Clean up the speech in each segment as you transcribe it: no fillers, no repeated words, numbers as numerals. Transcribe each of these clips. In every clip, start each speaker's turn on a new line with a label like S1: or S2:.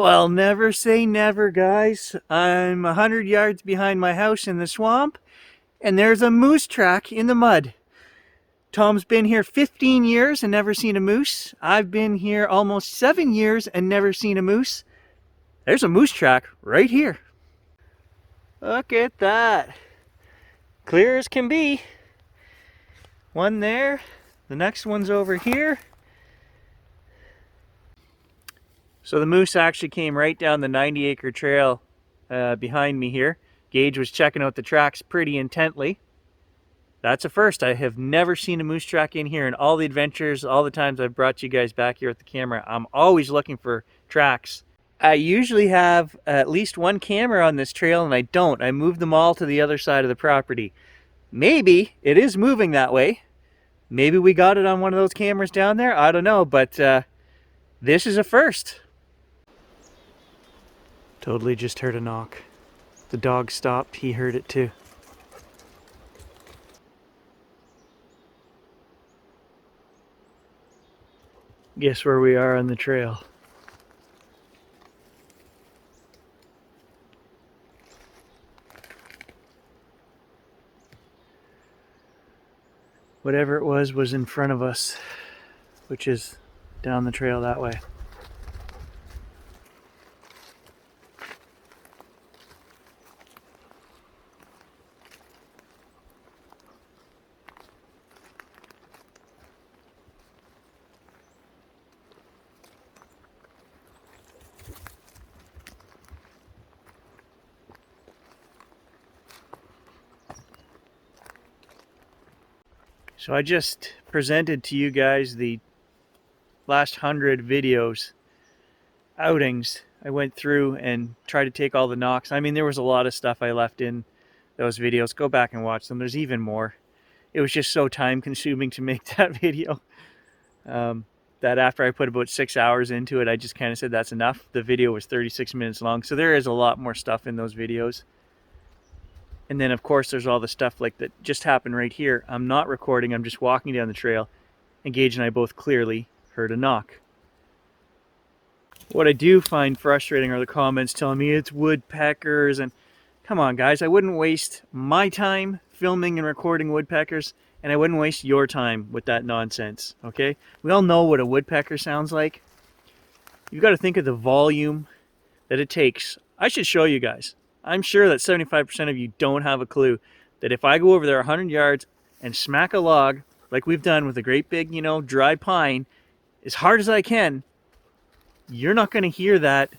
S1: Well, never say never, guys. I'm 100 yards behind my house in the swamp, and there's a moose track in the mud. Tom's been here 15 years and never seen a moose. I've been here almost 7 years and never seen a moose. There's a moose track right here. Look at that. Clear as can be. One there. The next one's over here. So the moose actually came right down the 90-acre trail behind me here. Gage was checking out the tracks pretty intently. That's a first. I have never seen a moose track in here in all the adventures, all the times I've brought you guys back here with the camera. I'm always looking for tracks. I usually have at least one camera on this trail, and I don't. I move them all to the other side of the property. Maybe it is moving that way. Maybe we got it on one of those cameras down there. I don't know, but this is a first. Totally just heard a knock. The dog stopped. He heard it too. Guess where we are on the trail. Whatever it was in front of us, which is down the trail that way. So I just presented to you guys the last 100 videos, outings. I went through and tried to take all the knocks. I mean, there was a lot of stuff I left in those videos. Go back and watch them. There's even more. It was just so time consuming to make that video that after I put about 6 hours into it, I just kind of said that's enough. The video was 36 minutes long, so there is a lot more stuff in those videos. And then, of course, there's all the stuff like that just happened right here. I'm not recording. I'm just walking down the trail. And Gage and I both clearly heard a knock. What I do find frustrating are the comments telling me it's woodpeckers. And come on, guys. I wouldn't waste my time filming and recording woodpeckers. And I wouldn't waste your time with that nonsense. Okay? We all know what a woodpecker sounds like. You've got to think of the volume that it takes. I should show you guys. I'm sure that 75% of you don't have a clue that if I go over there 100 yards and smack a log, like we've done with a great big, dry pine, as hard as I can, you're not going to hear that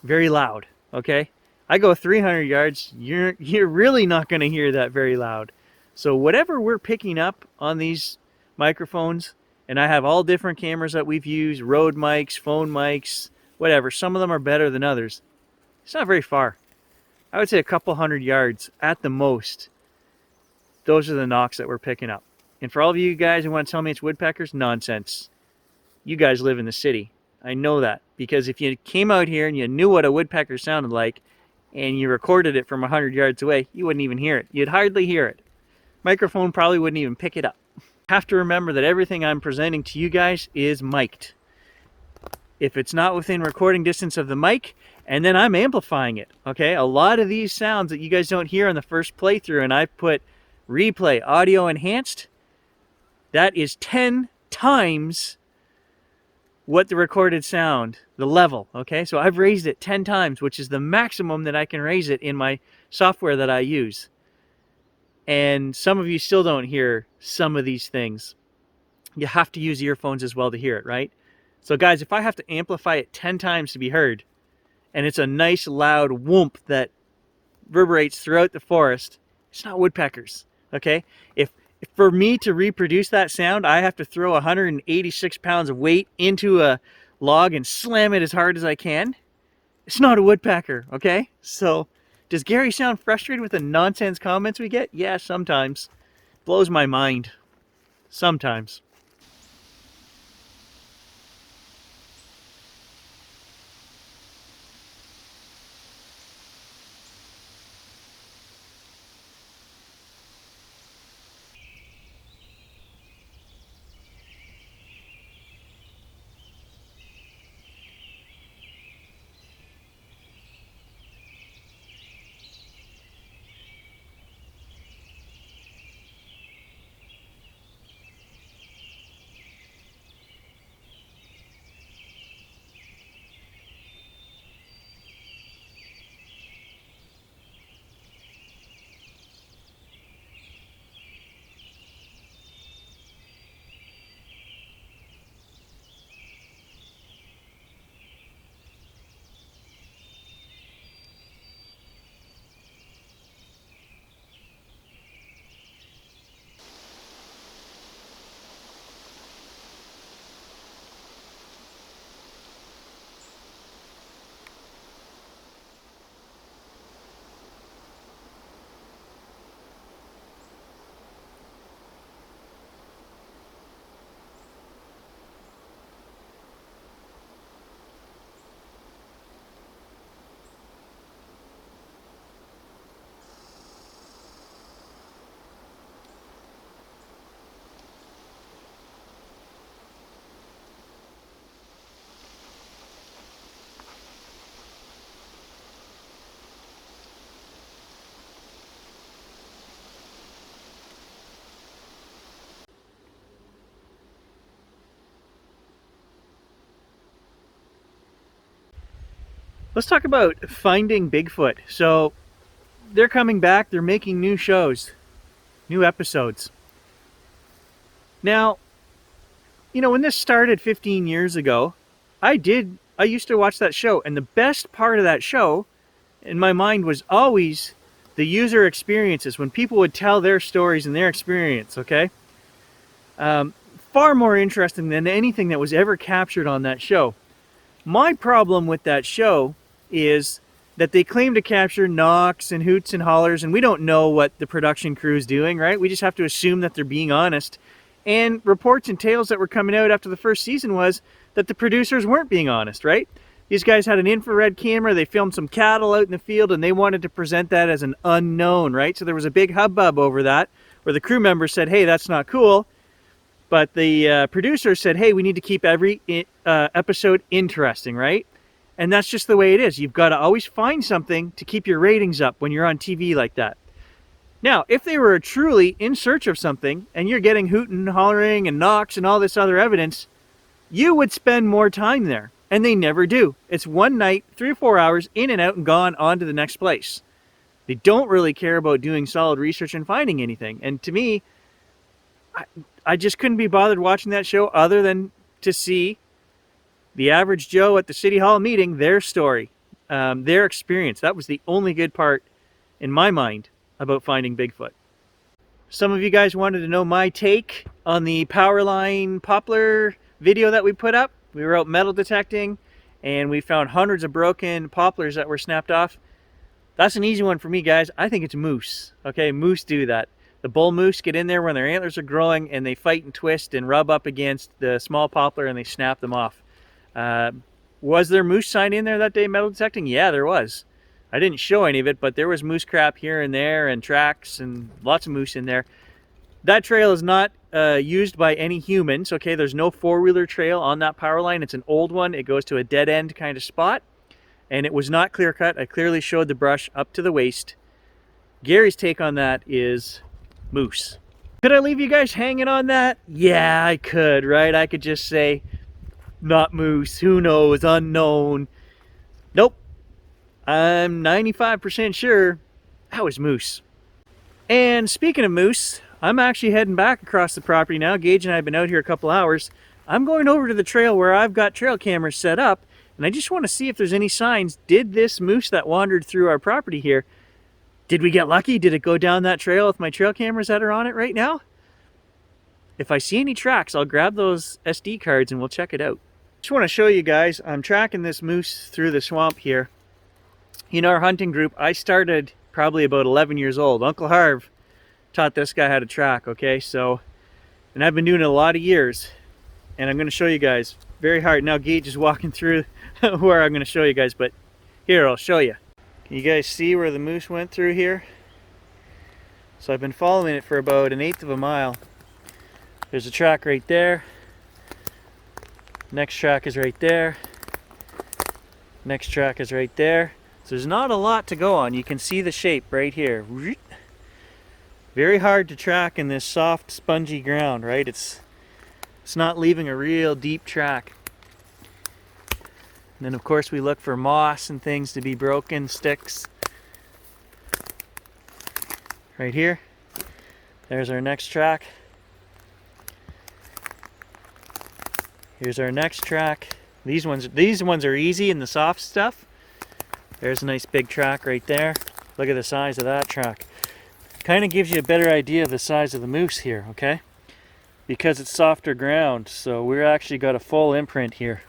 S1: very loud, okay? I go 300 yards, you're really not going to hear that very loud. So whatever we're picking up on these microphones, and I have all different cameras that we've used, Rode mics, phone mics, whatever. Some of them are better than others. It's not very far. I would say a couple 100 yards at the most. Those are the knocks that we're picking up. And for all of you guys who want to tell me it's woodpeckers, nonsense. You guys live in the city. I know that. Because if you came out here and you knew what a woodpecker sounded like, and you recorded it from 100 yards away, you wouldn't even hear it. You'd hardly hear it. Microphone probably wouldn't even pick it up. Have to remember that everything I'm presenting to you guys is mic'd. If it's not within recording distance of the mic, and then I'm amplifying it, okay? A lot of these sounds that you guys don't hear on the first playthrough, and I put replay, audio enhanced, that is 10 times what the recorded sound, the level, okay? So I've raised it 10 times, which is the maximum that I can raise it in my software that I use. And some of you still don't hear some of these things. You have to use earphones as well to hear it, right? So guys, if I have to amplify it 10 times to be heard, and it's a nice loud whoomp that reverberates throughout the forest, it's not woodpeckers, okay? If for me to reproduce that sound, I have to throw 186 pounds of weight into a log and slam it as hard as I can, it's not a woodpecker, okay? So, does Gary sound frustrated with the nonsense comments we get? Yeah, sometimes. Blows my mind. Sometimes. Let's talk about finding Bigfoot. So they're coming back, they're making new shows, new episodes. Now, you know, when this started 15 years ago, I used to watch that show, and the best part of that show in my mind was always the user experiences, when people would tell their stories and their experience, okay? Far more interesting than anything that was ever captured on that show. My problem with that show is that they claim to capture knocks and hoots and hollers, and we don't know what the production crew is doing, right? We just have to assume that they're being honest. And reports and tales that were coming out after the first season was that the producers weren't being honest, right? These guys had an infrared camera, they filmed some cattle out in the field, and they wanted to present that as an unknown, right? So there was a big hubbub over that, where the crew members said, hey, that's not cool. But the producers said, hey, we need to keep every episode interesting, right? And that's just the way it is. You've got to always find something to keep your ratings up when you're on TV like that. Now, if they were truly in search of something, and you're getting hooting, hollering, and knocks, and all this other evidence, you would spend more time there. And they never do. It's one night, 3 or 4 hours, in and out and gone on to the next place. They don't really care about doing solid research and finding anything. And to me, I just couldn't be bothered watching that show other than to see the average Joe at the City Hall meeting, their story, their experience. That was the only good part, in my mind, about finding Bigfoot. Some of you guys wanted to know my take on the Powerline poplar video that we put up. We were out metal detecting, and we found hundreds of broken poplars that were snapped off. That's an easy one for me, guys. I think it's moose. Okay, moose do that. The bull moose get in there when their antlers are growing, and they fight and twist and rub up against the small poplar, and they snap them off. Was there moose sign in there that day metal detecting? Yeah, there was. I didn't show any of it, but there was moose crap here and there, and tracks, and lots of moose in there. That trail is not used by any humans, okay? There's no four-wheeler trail on that power line. It's an old one. It goes to a dead-end kind of spot, and it was not clear-cut. I clearly showed the brush up to the waist. Gary's take on that is moose. Could I leave you guys hanging on that? Yeah, I could, right? I could just say, not moose, who knows, unknown. Nope. I'm 95% sure that was moose. And speaking of moose, I'm actually heading back across the property now. Gage and I have been out here a couple hours. I'm going over to the trail where I've got trail cameras set up, and I just want to see if there's any signs. Did this moose that wandered through our property here, did we get lucky? Did it go down that trail with my trail cameras that are on it right now? If I see any tracks, I'll grab those SD cards and we'll check it out. Just want to show you guys, I'm tracking this moose through the swamp here. In our hunting group, I started probably about 11 years old. Uncle Harv taught this guy how to track, okay? So, and I've been doing it a lot of years, and I'm going to show you guys very hard. Now Gage is walking through where I'm going to show you guys, but here, I'll show you. Can you guys see where the moose went through here? So I've been following it for about 1/8 of a mile. There's a track right there. Next track is right there. Next track is right there. So there's not a lot to go on. You can see the shape right here. Very hard to track in this soft, spongy ground, right? It's not leaving a real deep track. And then of course we look for moss and things to be broken, sticks. Right here. There's our next track. Here's our next track. These ones are easy in the soft stuff. There's a nice big track right there. Look at the size of that track. Kind of gives you a better idea of the size of the moose here, okay? Because it's softer ground, so we're actually got a full imprint here.